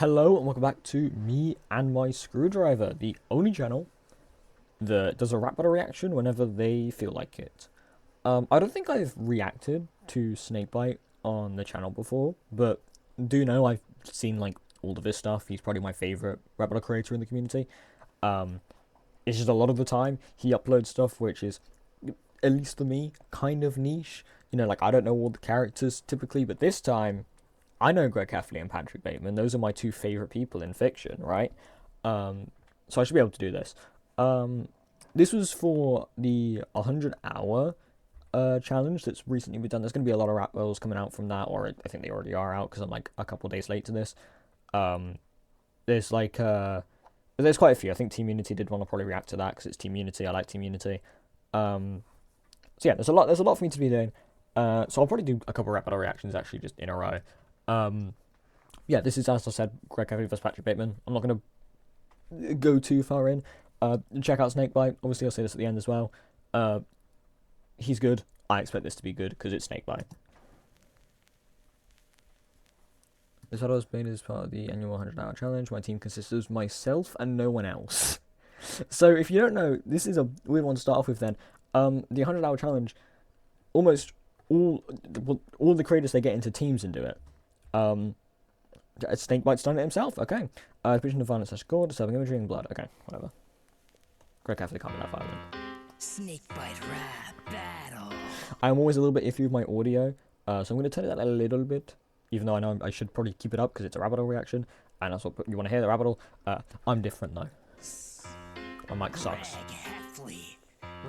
Hello and welcome back to me and my screwdriver, the only channel that does a rap battle reaction whenever they feel like it. I don't think I've reacted to Snakebite on the channel before, but do know I've seen like all of his stuff. He's probably my favorite rap battle creator in the community. It's just a lot of the time he uploads stuff which is, at least for me, kind of niche. You know, like I don't know all the characters typically, but this time I know Greg Heffley and Patrick Bateman. Those are my two favorite people in fiction, right? So I should be able to do this. This was for the 100-hour challenge that's recently been done. There's going to be a lot of rap battles coming out from that, or I think they already are out because I'm like a couple days late to this. There's like there's quite a few. I think Team Unity did want to probably react to that because it's Team Unity. I like Team Unity. So yeah, there's a lot for me to be doing. So I'll probably do a couple rap battle reactions actually just in a row. Yeah, this is, as I said, Greg Heffley vs Patrick Bateman. I'm not going to go too far in. Check out Snakebite. Obviously, I'll say this at the end as well. He's good. I expect this to be good because it's Snakebite. This battle was made as part of the annual 100-hour challenge. My team consists of myself and no one else. So if you don't know, this is a weird one to start off with then. The 100-hour challenge, almost all the creators, they get into teams and do it. Snakebite's done it himself. Okay. Depiction of violence / gore, disturbing imagery and blood. Okay, whatever. Greg Heffley can't be that violent. Snakebite rap battle. I'm always a little bit iffy with my audio, so I'm going to turn it down a little bit, even though I know I should probably keep it up because it's a rap battle reaction, and that's what you want to hear, the rap battle. I'm different though. My mic sucks. Greg Heffley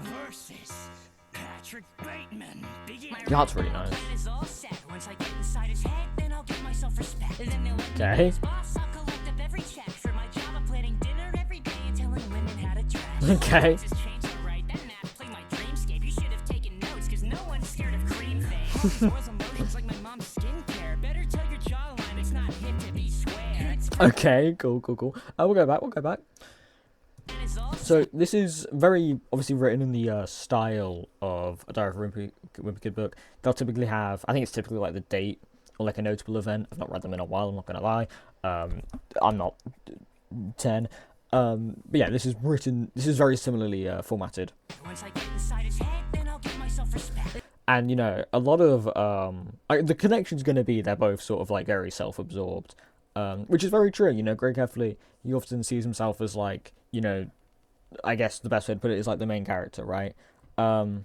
versus Patrick Bateman. Your heart's really nice. Okay. Okay. Okay, cool. We'll go back. So this is very obviously written in the style of a Diary of a Wimpy Kid book. They'll typically have, I think it's typically like the date or like a notable event. I've not read them in a while, I'm not going to lie. I'm not 10. But yeah, this is very similarly formatted. And, you know, a lot of, the connection's going to be they're both sort of like very self-absorbed. Which is very true, you know, Greg Heffley, he often sees himself as like, you know, I guess the best way to put it is like the main character, right? Third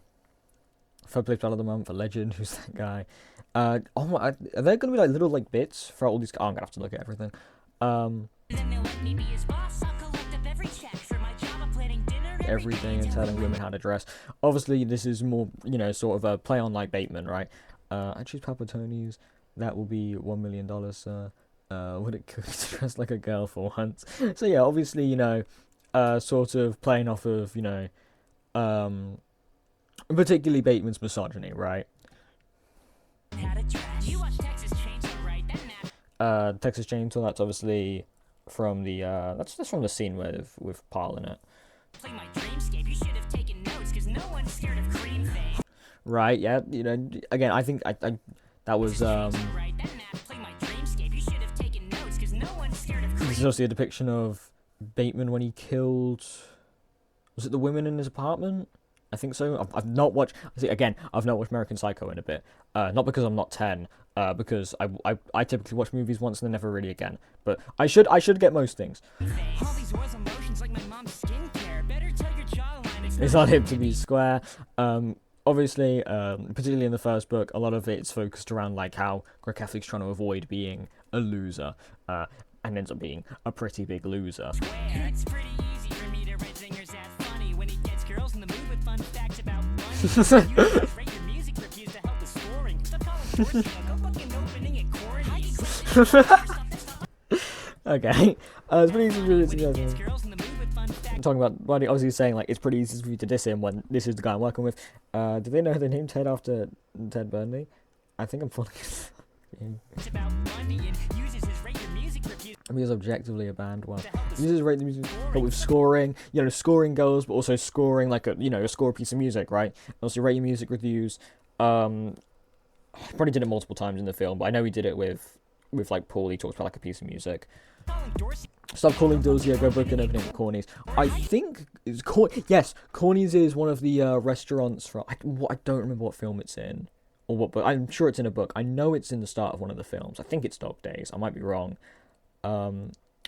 place battle of the month for Legend, who's that guy? Oh my, are there going to be like little like bits for all these? Oh, I'm gonna have to look at everything. Everything and telling women how to dress. Obviously, this is more, you know, sort of a play on like Bateman, right? I choose Papa Tony's. That will be $1 million, sir. Would it cook to dress like a girl for once? So yeah, obviously, you know, sort of playing off of, you know, particularly Bateman's misogyny, right? Texas Chainsaw, that's obviously from the that's from the scene with Paul in it. Right, yeah, you know, again, I think I that was this is also a depiction of Bateman when he killed, was it the women in his apartment? I think so. I've not watched, again, I've not watched American Psycho in a bit. Not because I'm not 10, because I typically watch movies once and then never really again. But I should get most things. It's not hip to be square. Obviously, particularly in the first book, a lot of it's focused around like how Greg Heffley's trying to avoid being a loser, and ends up being a pretty big loser. It's pretty easy for me to rate singers that funny when he gets girls in the mood with fun facts about money. You guys rate your music reviews to help the scoring. Stop calling bullshit. Go fucking opening it, Corey. Okay. It's pretty easy for I'm talking about, well, obviously saying like it's pretty easy for you to diss him when this is the guy I'm working with. Do they know the name Ted after Ted Bundy? I think I'm falling. He is objectively a band. Well, he uses rate the music, but with scoring, you know, scoring goals, but also scoring like a, you know, a score piece of music, right? Also rate your music reviews. Probably did it multiple times in the film, but I know he did it with like Paul. He talks about like a piece of music. Stop calling Dozier, go book an opening at Corny's. I think it's yes, Corny's is one of the restaurants from. I don't remember what film it's in, or what, but I'm sure it's in a book. I know it's in the start of one of the films. I think it's Dog Days. I might be wrong.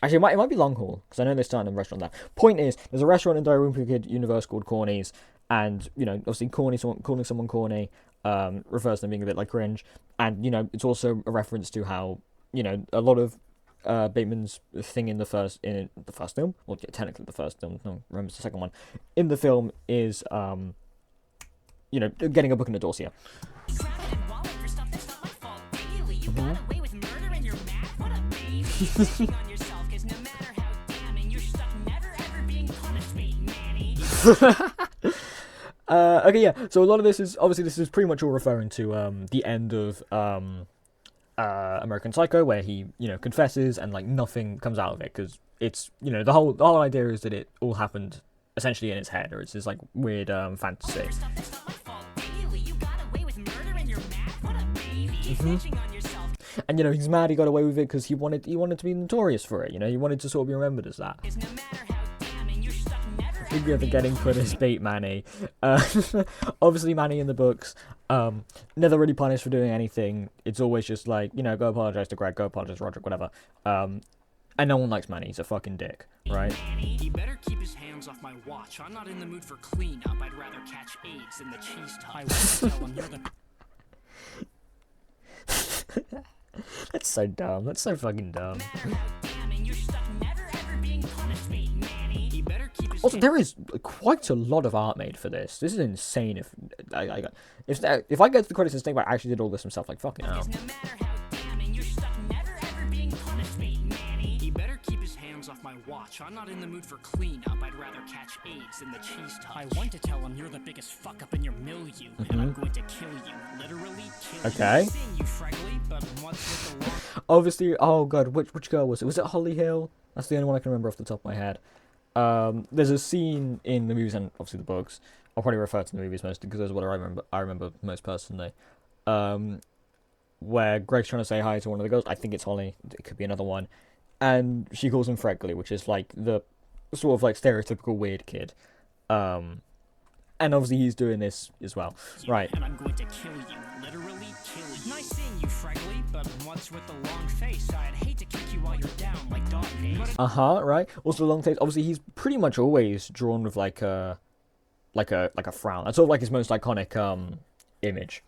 Actually, it might be Long Haul, because I know they started a restaurant there. Point is, there's a restaurant in the Kid universe called Corny's, and, you know, obviously calling someone corny refers to them being a bit like cringe, and, you know, it's also a reference to how, you know, a lot of Bateman's thing in the first film, well, yeah, technically the first film, no, remember the second one, in the film is, you know, getting a book in a dossier. Okay, yeah. So a lot of this is pretty much all referring to the end of American Psycho, where he, you know, confesses and like nothing comes out of it, because it's, you know, the whole idea is that it all happened essentially in his head, or it's this like weird fantasy. And, you know, he's mad he got away with it because he wanted to be notorious for it. You know, he wanted to sort of be remembered as that. Maybe ever getting put as bait Manny. Obviously, Manny in the books, never really punished for doing anything. It's always just like, you know, go apologize to Greg, go apologize to Roderick, whatever. And no one likes Manny. He's a fucking dick, right? He better keep his hands off my watch. I'm not in the mood for cleanup. I'd rather catch AIDS than the cheese top. I won't tell him you're the... That's so dumb. That's so fucking dumb. Also, there is quite a lot of art made for this. This is insane. If I get the credits to Snakebite actually did all this himself, like fucking hell. He better keep his hands off my watch. I'm not in the mood for cleanup. I'd rather catch AIDS than the cheese top. I want to tell him you're the biggest fuck up in your milieu, and I'm going to kill you. Literally kill okay. You, Fregley, but what's with the long... Obviously, oh god, which girl was it? Was it Holly Hill? That's the only one I can remember off the top of my head. There's a scene in the movies and obviously the books. I'll probably refer to the movies mostly because that's what I remember most personally. Where Greg's trying to say hi to one of the girls. I think it's Holly. It could be another one. And she calls him Fregley, which is like the sort of like stereotypical weird kid. And obviously he's doing this as well. Right. And I'm going to kill you. Literally kill you. Nice seeing you, Fregley, but what's with the long face? I'd hate to kick you while you're down like dog days. Right. Also, long face. Obviously, he's pretty much always drawn with like a frown. That's sort of like his most iconic image.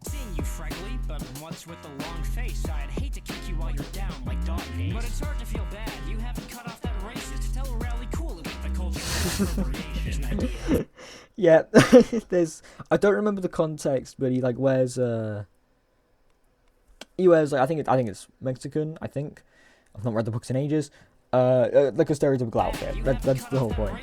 Seeing you, Fregley, but what's with the long face? I'd hate to kick you while you're down like dog days. But it's hard to feel bad. You haven't cut off that racist. Tell Rally cool it with the cultural appropriation idea. Yeah, I don't remember the context, but he like wears like I think it's Mexican. I think I've not read the books in ages. Like a stereotypical outfit. That's the whole point.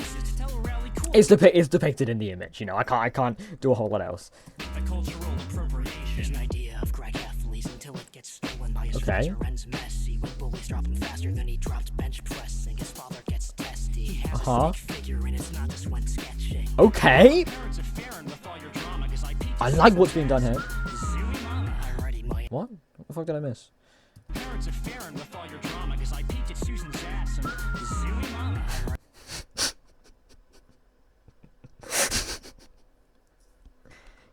It's depicted in the image. You know, I can't do a whole lot else. The cultural appropriation idea of Greg Heffley's until it gets stolen by his okay. friends messy. When bullies drop him faster than he dropped bench pressing. His father gets testy. He has a stick figure and it's not just when sketching. Okay. I like what's being done here. What? What the fuck did I miss? Parents are fair with all your drama because I peeked at Susan's ass and zooey mama.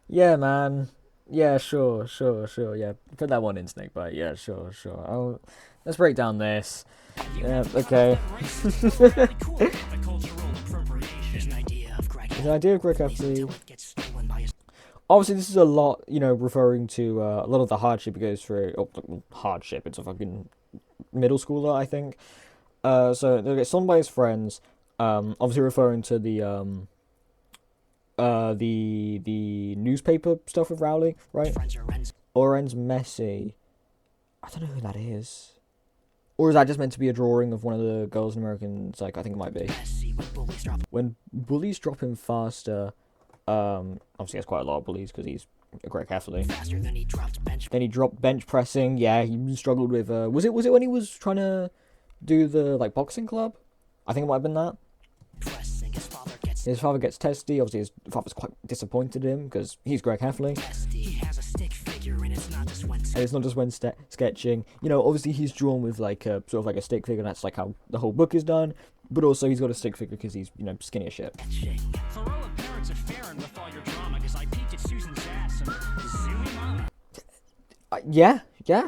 Yeah, man. Yeah, sure. Yeah, put that one in, Snakebite. Yeah, sure. Oh, let's break down this. Yeah, okay. The idea of Greg Heffley. Obviously, this is a lot, you know, referring to a lot of the hardship he goes through. Oh, hardship. It's a fucking middle schooler, I think. So they get stolen by his friends. Obviously, referring to the newspaper stuff with Rowley, right? Oren's Messy. I don't know who that is. Or is that just meant to be a drawing of one of the girls in American Psycho? I think it might be. When bullies drop him faster. Obviously he has quite a lot of bullies because he's a Greg Heffley. Then he dropped bench pressing. Yeah, he struggled with. Was it when he was trying to do the like boxing club? I think it might have been that. His father gets testy. Obviously his father's quite disappointed in him because he's Greg Heffley. and it's not just when sketching. You know, obviously he's drawn with like a sort of like a stick figure, and that's like how the whole book is done. But also he's got a stick figure because he's, you know, skinny as shit. Chlorella parrots are faring with all your drama, cause I peeked at Susan's ass and zooming on. Yeah,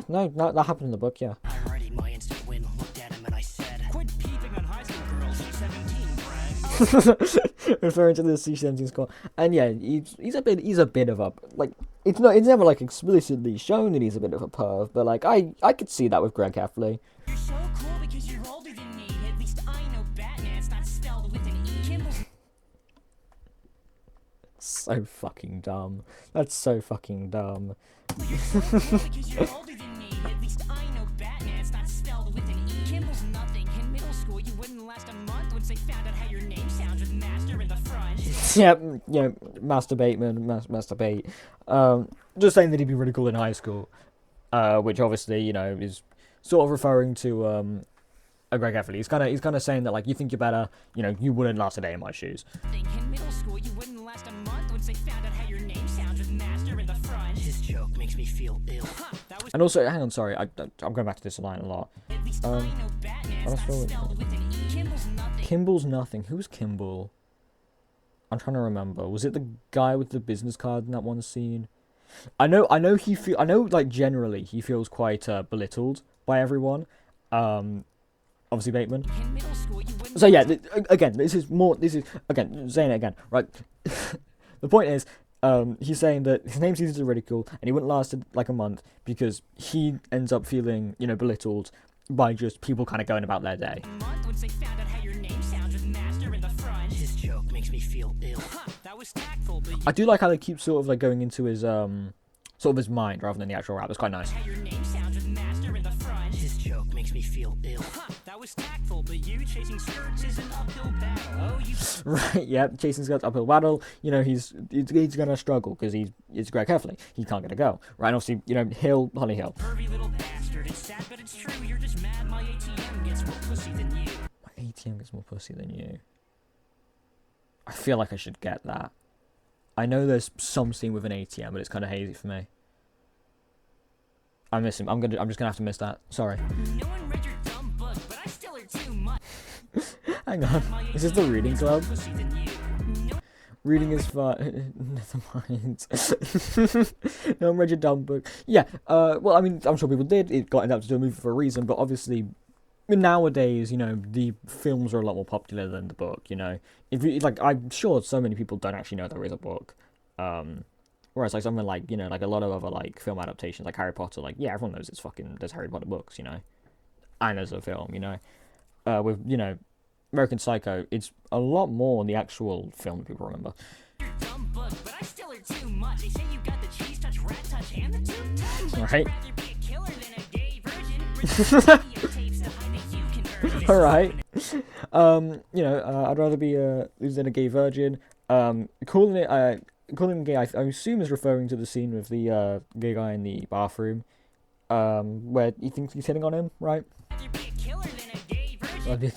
no, that happened in the book, yeah. Alrighty, my instant win. Looked at him and I said, Quit peeping on high school girls, she's 17, Brad. Referring to the C-17 score, and yeah, he's a bit of a, like, it's never like explicitly shown that he's a bit of a perv, but like I could see that with Greg Heffley. You're so cool because you're older than me. At least I know Batman. It's not spelled with an E. Kimball's So fucking dumb. That's so fucking dumb. because you're older than me. At least I know Batman. It's not spelled with an E. Kimball's nothing. In middle school, you wouldn't last a month once they found out how your name sounds with Master in the front. Yep, you know, Master Bateman, Master Bate. Just saying that he'd be really cool in high school, which obviously, you know, is sort of referring to a Greg Heffley. He's kind of saying that, like, you think you're better, you know, you wouldn't last a day in my shoes. In middle school, you wouldn't last a month once they found out how your name sounds with Master in the front. his joke makes me feel ill. That was And also, hang on, sorry, I'm going back to this line a lot. at least I know Batman. I'm It's not still- spelled with an E. Kimball's nothing. Kimball's nothing. Who's Kimball? I'm trying to remember. Was it the guy with the business card in that one scene? I know like generally he feels quite belittled by everyone. Obviously Bateman. In middle school, you wouldn't So yeah, again, this is again saying it again, right? The point is, he's saying that his name's easy to ridicule, and he wouldn't last like a month because he ends up feeling, you know, belittled by just people kind of going about their day. month once they found out how your name sounds with Master in the front. His joke makes me feel ill. That was tactful, but you I do like how they keep sort of like going into his sort of his mind rather than the actual rap. It's quite nice. how your name sounds with Master in the front. His joke makes me feel ill. That was tactful, but you chasing skirts is an uphill battle. Oh, you Right, yeah, chasing skirts uphill battle. You know, he's gonna struggle because it's Greg Heffley. He can't get a go. Right, and obviously, you know, Holly Hill. pervy little bastard. It's sad, but it's true. You're just mad my ATM gets more pussy than you. My ATM gets more pussy than you. I feel like I should get that. I know there's some scene with an ATM, but it's kind of hazy for me. I'm missing. I'm just gonna have to miss that. Sorry. No one read your dumb book, but I still heard too much. Hang on. My Is this the ATM reading gets more club? pussy than you. No Reading is fun. Never mind. No one read your dumb book. Yeah. Well, I mean, I'm sure people did. It got adapted to a movie for a reason, but obviously, nowadays, you know, the films are a lot more popular than the book. You know, if you like, I'm sure so many people don't actually know there is a book. Whereas like something like, you know, like a lot of other like film adaptations, like Harry Potter, like yeah, everyone knows there's Harry Potter books, you know, and there's a film, you know. With, you know, American Psycho, it's a lot more the actual film that people remember. your dumb book, but I still heard too much. They say you got the cheese touch, rat touch, and the tooth touch. But Right. you'd rather be a killer than a gay virgin. Videotapes to hide that you converted. All right. You know, I'd rather be than a gay virgin. Calling him gay, I assume is referring to the scene with the gay guy in the bathroom, where he thinks he's hitting on him, right? Rather be a killer than a gay virgin. I'd be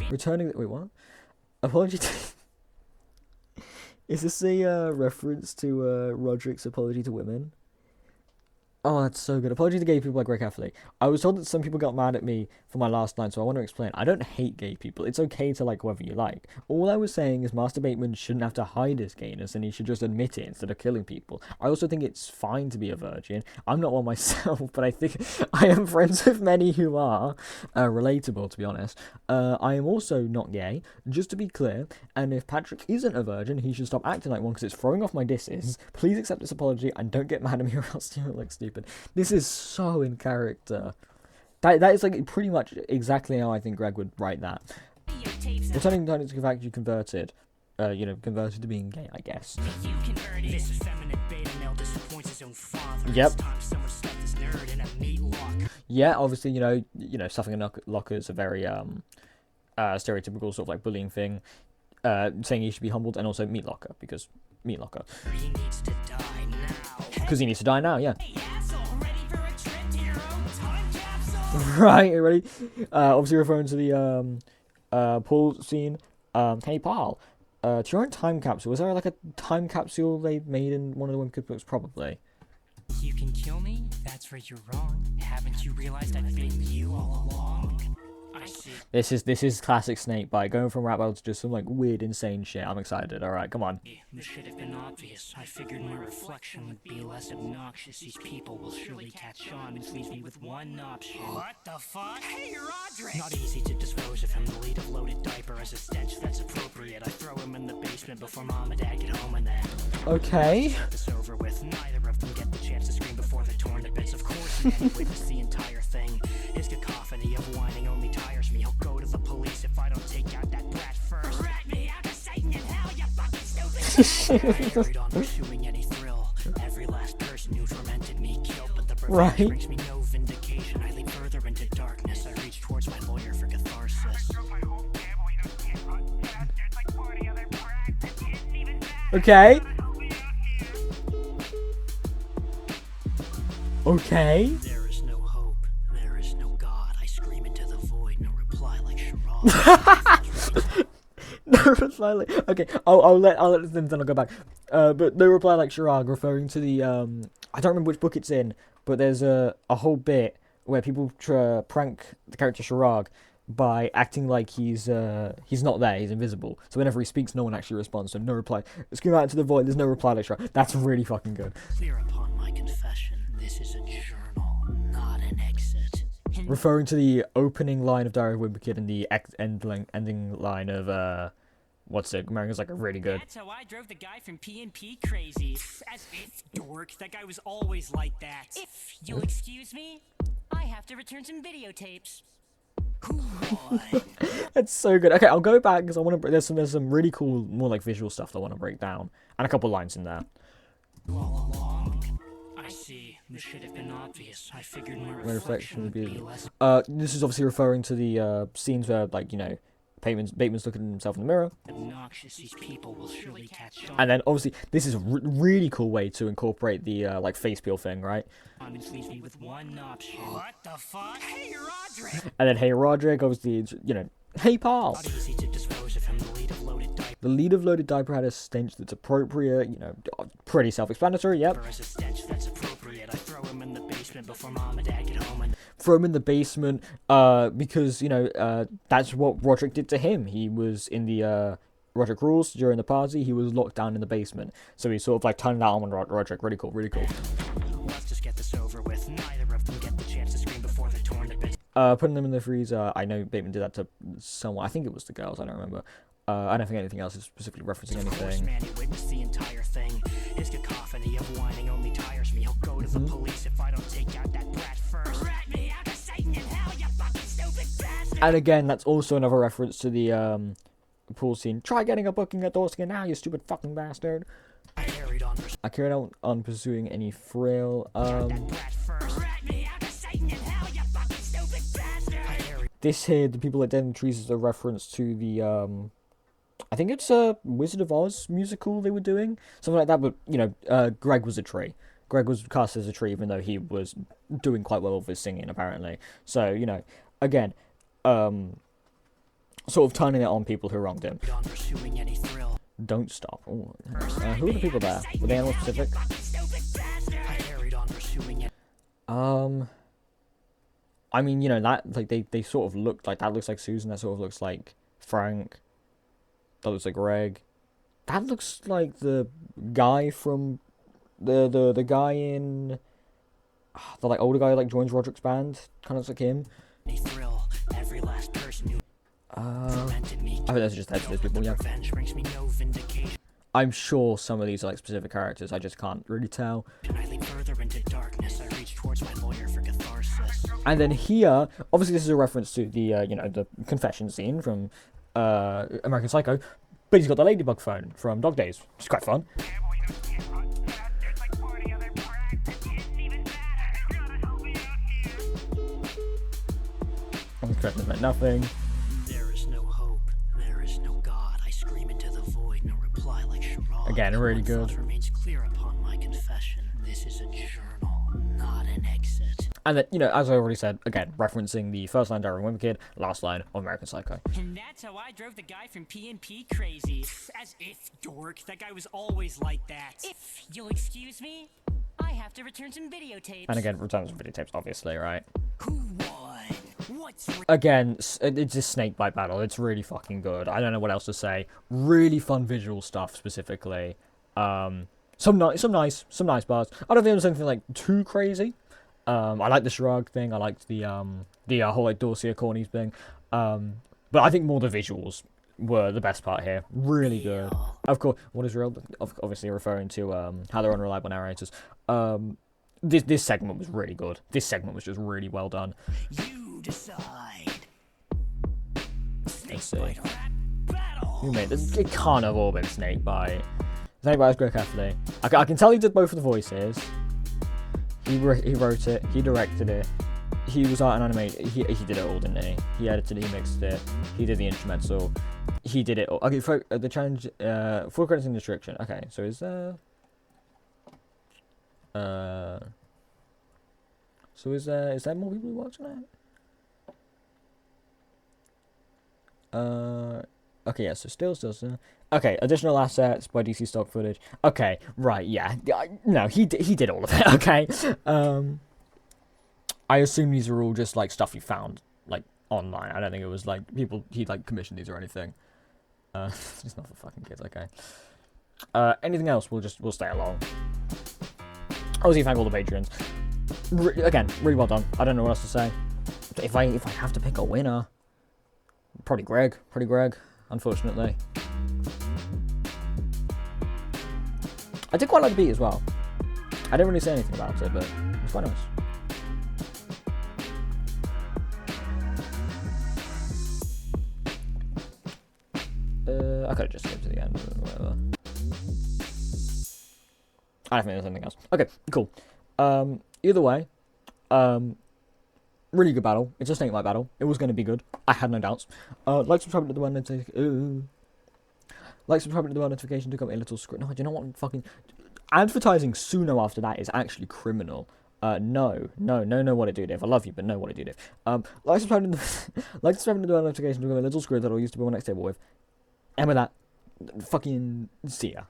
Returning wait, what? Apology to... Is this a reference to Roderick's apology to women? Oh, that's so good. Apology to gay people like Greg Heffley. I was told that some people got mad at me for my last line, so I want to explain. I don't hate gay people. It's okay to like whoever you like. All I was saying is Master Bateman shouldn't have to hide his gayness, and he should just admit it instead of killing people. I also think it's fine to be a virgin. I'm not one myself, but I think I am friends with many who are. Relatable, to be honest. I am also not gay, just to be clear, and if Patrick isn't a virgin, he should stop acting like one because it's throwing off my disses. Please accept this apology and don't get mad at me or else you look stupid. This is so in character. That is like pretty much exactly how I think Greg would write that. videotapes to Returning to the fact you converted. You know, converted to being gay, I guess. hide that you converted. This effeminate beta male disappoints his own father. Yep. It's time someone stuffed this nerd in a meat locker. Yeah, obviously, you know, stuffing a locker is a very stereotypical sort of like bullying thing. Saying he should be humbled, and also meat locker because meat locker He needs to die now. because he needs to die now. Yeah. Hey, asshole, ready for a trip to your own time capsule? Right, you ready? Obviously referring to the pool scene. Hey Paul, to your own time capsule. Was there like a time capsule they made in one of the Wimpy books? Probably. You can kill me, that's That's where you're wrong. Haven't you realized I've been you all along? I see. This is classic Snakebite, going from rap battle to just some like weird, insane shit. I'm excited. All right, come on. This should have been obvious. I figured my reflection would be less obnoxious. These people will surely catch on, which leaves me with one option. What the fuck? Hey, Roderick! Not easy to dispose of him. The lead of loaded diaper as a stench that's appropriate. I throw him in the basement before mom and dad get home, and then Okay. this over with. Neither of them get the chance to scream before they're torn to bits. Of course, Manny witnessed the entire thing. His cacophony of whining only tires me. He'll go to the police if I don't take out that brat first. Rat me out to Satan in hell, you fucking stupid bastard! I carried on pursuing any thrill. Every last person who tormented me killed, but the revenge Right. brings me no vindication. I leap further into darkness. I reach towards my lawyer for catharsis. Okay. Okay. There is no hope. There is no God. I scream into the void. No reply like Sherrod. No reply like, okay. I'll let then I'll go back. But no reply like Chirag, referring to the I don't remember which book it's in, but there's a whole bit where people prank the character Chirag by acting like he's not there, he's invisible. So whenever he speaks, no one actually responds. So no reply. Scream out into the void. There's no reply like Chirag. That's really fucking good. Clear upon my confession. This is a journal, not an exit. Referring to the opening line of Diary of a Wimpy Kid and the ending line of what's it? American's like a really good. That's how I drove the guy from P&P crazy. As if, dork, that guy was always like that. If you'll excuse me, I have to return some videotapes. That's so good. Okay, I'll go back because I want to. There's some really cool, more like visual stuff that I want to break down, and a couple lines in there. All along. I see. This should have been obvious. I figured my My reflection would be less. This is obviously referring to the scenes where, like, you know, Bateman's looking at himself in the mirror, Obnoxious. These people will surely catch on. and then obviously this is a really cool way to incorporate the like face peel thing, right? Which leaves me with one option. What the fuck? Hey, Roderick! And then hey Roderick, obviously, it's, you know, hey pal. Not easy to dispose of him. The lead of loaded diaper The lead of loaded diaper had a stench that's appropriate, you know, pretty self-explanatory. Yep. as a stench that's appropriate. I throw him in the basement before mom and dad get home, and Throw him in the basement, because you know that's what Roderick did to him. He was in the Roderick Rules during the party. He was locked down in the basement, so he sort of like turned that on Roderick. Really cool, really cool. let's just get this over with. Neither of them get the chance to scream before they're torn to bits. Putting them in the freezer. I know Bateman did that to someone. I think it was the girls. I don't remember. I don't think anything else is specifically referencing Of course, anything. Manny witnessed the entire thing. His cacophony of whining only tires me. He'll go to the police if I don't take out that brat first. Rat me out to Satan in hell, you fucking stupid bastard! And again, that's also another reference to the pool scene. Try getting a booking at Dorsey now, you stupid fucking bastard. I carried on I carried on pursuing any thrill. that brat first. Rat me out to Satan in hell, you fucking stupid bastard! I carried This here, the people at Dead in the Trees, is a reference to the I think it's a Wizard of Oz musical they were doing, something like that. But you know, Greg was a tree. Greg was cast as a tree, even though he was doing quite well with his singing, apparently. So you know, again, sort of turning it on people who wronged him. on pursuing any thrill. Don't stop. Ooh. Who are the people there? Were they animal specific? I carried on pursuing it. I mean, you know, that like they sort of looked like that. Looks like Susan. That sort of looks like Frank. That looks like Greg. That looks like the guy from the guy in the like older guy who, like joins Roderick's band. Kind of looks like him. Any thrill. Every last person who tormented me. I think those are just heads of those people. Yeah, Revenge brings me no vindication. I'm sure some of these are like specific characters. I just can't really tell. I leap further into darkness. I reach towards my lawyer for catharsis. And then here, obviously, this is a reference to the you know, the confession scene from American Psycho, but he's got the ladybug phone from Dog Days, which is quite fun. Confessions meant nothing. There is no hope. There is no God. I scream into the void. No reply like Sherrod. Again, really One good. thought remains clear upon my confession. This is a journal, not an exit. And then, you know, as I already said, again, referencing the first line Diary of a Wimpy Kid, last line of American Psycho. And that's how I drove the guy from P&P crazy. As if, dork, that guy was always like that. If you'll excuse me, I have to return some videotapes. And again, returns and videotapes, obviously, right? Who won? What's Again, it's a snakebite battle. It's really fucking good. I don't know what else to say. Really fun visual stuff, specifically. Some nice bars. I don't think it was anything like too crazy. I like the shrug thing. I liked the whole like Dorsia cornies thing. But I think more the visuals were the best part here. Really good. Of course, what is real? Obviously referring to how they're unreliable narrators. This segment was really good. This segment was just really well done. You decide. Let's see. Snakebite rap battle. Who made this? It can't have all been Snakebite. Snakebite's Greg Heffley. I can tell he did both of the voices. He wrote it. He directed it. He was art and animated. He did it all, didn't he? He edited it. He mixed it. He did the instrumental. He did it all. Okay, for the challenge, full credits and restriction. Okay, so is there? So is there more people watching it? Okay, yeah, so still. Okay, additional assets by DC stock footage. Okay, right, yeah. No, he did all of it, okay? I assume these are all just, like, stuff he found, like, online. I don't think it was, like, he like, commissioned these or anything. It's not for fucking kids, okay. Anything else, we'll stay along. Obviously, thank all the patrons. Again, really well done. I don't know what else to say. If I have to pick a winner, probably Greg, unfortunately. I did quite like the beat as well. I didn't really say anything about it, but it's quite nice. I could have just skipped to the end, or whatever. I don't think there's anything else. Okay, cool. Either way, really good battle. It's a Snakebite battle. It was going to be good. I had no doubts. Like, subscribe to the bell notification. Like, subscribe to the bell notification to get a little script. No, do you know what? Fucking advertising Suno after that is actually criminal. No, what I do, Dave. I love you, but no, what I do, Dave. Like, subscribe to the bell notification to get a little script that I'll use to be my next table with. And with that, fucking see ya.